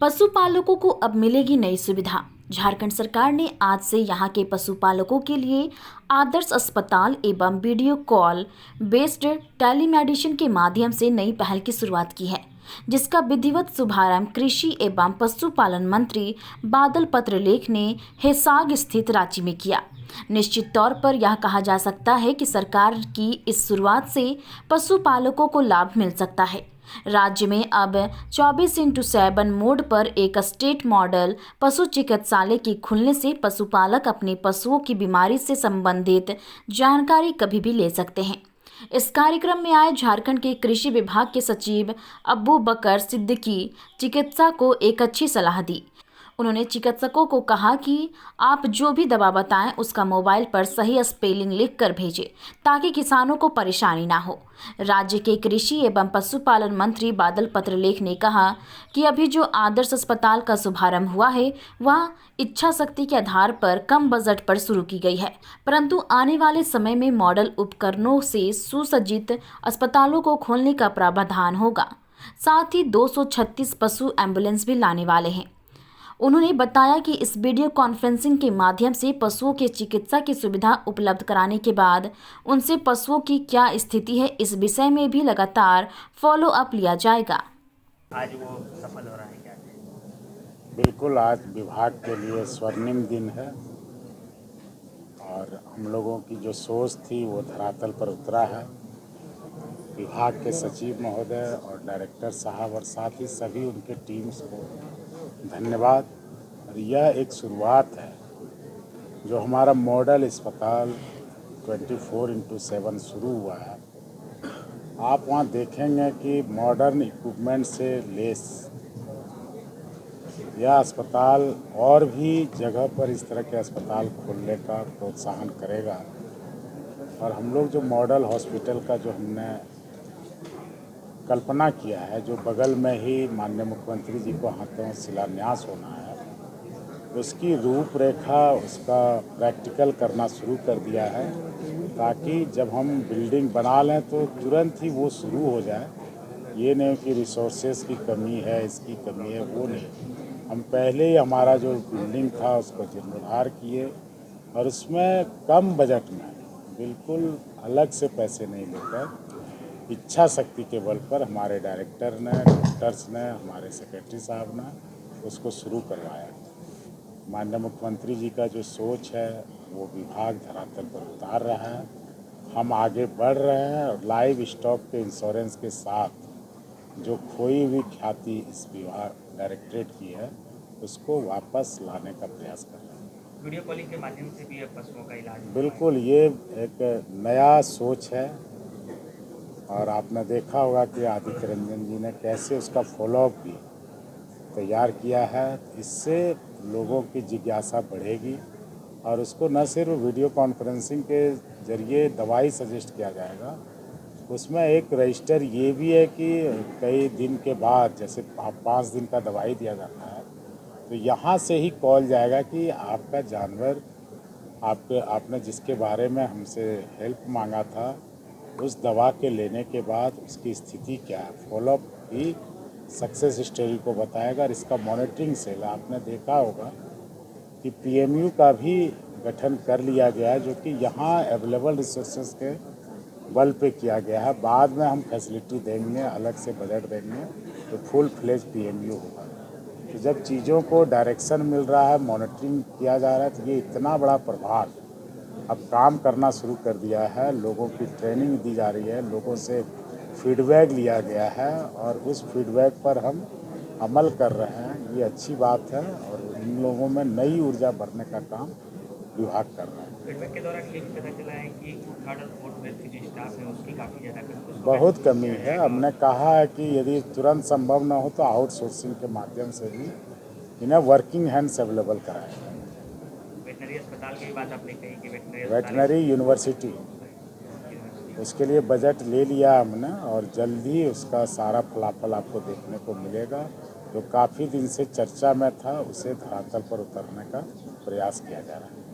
पशुपालकों को अब मिलेगी नई सुविधा। झारखंड सरकार ने आज से यहां के पशुपालकों के लिए आदर्श अस्पताल एवं वीडियो कॉल बेस्ड टेलीमेडिसिन के माध्यम से नई पहल की शुरुआत की है, जिसका विधिवत शुभारंभ कृषि एवं पशुपालन मंत्री बादल पत्रलेख ने हिसार स्थित रांची में किया। निश्चित तौर पर यह कहा जा सकता है कि सरकार की इस शुरुआत से पशुपालकों को लाभ मिल सकता है। राज्य में अब 24/7 मोड पर एक स्टेट मॉडल पशु चिकित्सालय के खुलने से पशुपालक अपने पशुओं की बीमारी से संबंधित जानकारी कभी भी ले सकते हैं। इस कार्यक्रम में आए झारखंड के कृषि विभाग के सचिव अब्बू बकर सिद्दीकी चिकित्सा को एक अच्छी सलाह दी। उन्होंने चिकित्सकों को कहा कि आप जो भी दवा बताएं उसका मोबाइल पर सही स्पेलिंग लिखकर भेजें ताकि किसानों को परेशानी ना हो। राज्य के कृषि एवं पशुपालन मंत्री बादल पत्रलेख ने कहा कि अभी जो आदर्श अस्पताल का शुभारंभ हुआ है वह इच्छा शक्ति के आधार पर कम बजट पर शुरू की गई है, परंतु आने वाले समय में मॉडल उपकरणों से सुसज्जित अस्पतालों को खोलने का प्रावधान होगा। साथ ही 236 पशु एम्बुलेंस भी लाने वाले हैं। उन्होंने बताया कि इस वीडियो कॉन्फ्रेंसिंग के माध्यम से पशुओं के चिकित्सा की सुविधा उपलब्ध कराने के बाद उनसे पशुओं की क्या स्थिति है इस विषय में भी लगातार फॉलो अप लिया जाएगा। आज वो सफल हो रहा है क्या? बिल्कुल, आज विभाग के लिए स्वर्णिम दिन है और हम लोगों की जो सोच थी वो धरातल पर उतरा है। विभाग के सचिव महोदय और डायरेक्टर साहब और साथ ही सभी उनके टीम्स को धन्यवाद। और यह एक शुरुआत है। जो हमारा मॉडल अस्पताल 24/7 शुरू हुआ है, आप वहाँ देखेंगे कि मॉडर्न इक्विपमेंट से लेस यह अस्पताल और भी जगह पर इस तरह के अस्पताल खोलने का प्रोत्साहन करेगा। और हम लोग जो मॉडल हॉस्पिटल का जो हमने कल्पना किया है, जो बगल में ही माननीय मुख्यमंत्री जी को हाथों शिलान्यास होना है, उसकी रूपरेखा उसका प्रैक्टिकल करना शुरू कर दिया है ताकि जब हम बिल्डिंग बना लें तो तुरंत ही वो शुरू हो जाए। ये नहीं कि रिसोर्सेज की कमी है, इसकी कमी है, वो नहीं। हम पहले ही हमारा जो बिल्डिंग था उसको जीर्णोद्धार किए और उसमें कम बजट में बिल्कुल अलग से पैसे नहीं लेकर इच्छा शक्ति के बल पर हमारे डायरेक्टर ने, डॉक्टर्स ने, हमारे सेक्रेटरी साहब ने उसको शुरू करवाया। माननीय मुख्यमंत्री जी का जो सोच है वो विभाग धरातल पर उतार रहा है। हम आगे बढ़ रहे हैं और लाइव स्टॉक के इंश्योरेंस के साथ जो खोई हुई ख्याति इस विभाग डायरेक्टरेट की है उसको वापस लाने का प्रयास कर रहे हैं। वीडियो कॉलिंग के माध्यम से भी पशुओं का इलाज बिल्कुल, ये एक नया सोच है और आपने देखा होगा कि आदित्य रंजन जी ने कैसे उसका फॉलोअप भी तैयार किया है। इससे लोगों की जिज्ञासा बढ़ेगी और उसको न सिर्फ वीडियो कॉन्फ्रेंसिंग के जरिए दवाई सजेस्ट किया जाएगा, उसमें एक रजिस्टर ये भी है कि कई दिन के बाद, जैसे 5 दिन का दवाई दिया जाता है, तो यहाँ से ही कॉल जाएगा कि आपका जानवर आपने जिसके बारे में हमसे हेल्प मांगा था उस दवा के लेने के बाद उसकी स्थिति क्या है, फॉलोअप भी सक्सेस स्टोरी को बताएगा। और इसका मॉनिटरिंग सेल आपने देखा होगा कि पीएमयू का भी गठन कर लिया गया है, जो कि यहाँ अवेलेबल रिसोर्सेज के बल पे किया गया है। बाद में हम फैसिलिटी देंगे, अलग से बजट देंगे तो फुल फ्लेज पीएमयू होगा। तो जब चीज़ों को डायरेक्शन मिल रहा है, मॉनिटरिंग किया जा रहा है, तो ये इतना बड़ा प्रभाव अब काम करना शुरू कर दिया है। लोगों की ट्रेनिंग दी जा रही है, लोगों से फीडबैक लिया गया है और उस फीडबैक पर हम अमल कर रहे हैं। ये अच्छी बात है और इन लोगों में नई ऊर्जा भरने का काम विभाग कर रहा है। फीडबैक के दौरान ये भी पता चला है कि उद्घाटन कोर्ट में की जो स्टाफ है उसकी काफ़ी ज़्यादा बहुत कमी है। हमने कहा है कि यदि तुरंत संभव न हो तो आउटसोर्सिंग के माध्यम से भी इन्हें वर्किंग हैंड्स अवेलेबल कराएं। वेटनरी अस्पताल की बात आपने कही कि वेटनरी यूनिवर्सिटी, उसके लिए बजट ले लिया हमने और जल्द ही उसका सारा फलाफल आपको देखने को मिलेगा। जो काफ़ी दिन से चर्चा में था उसे धरातल पर उतरने का प्रयास किया जा रहा है।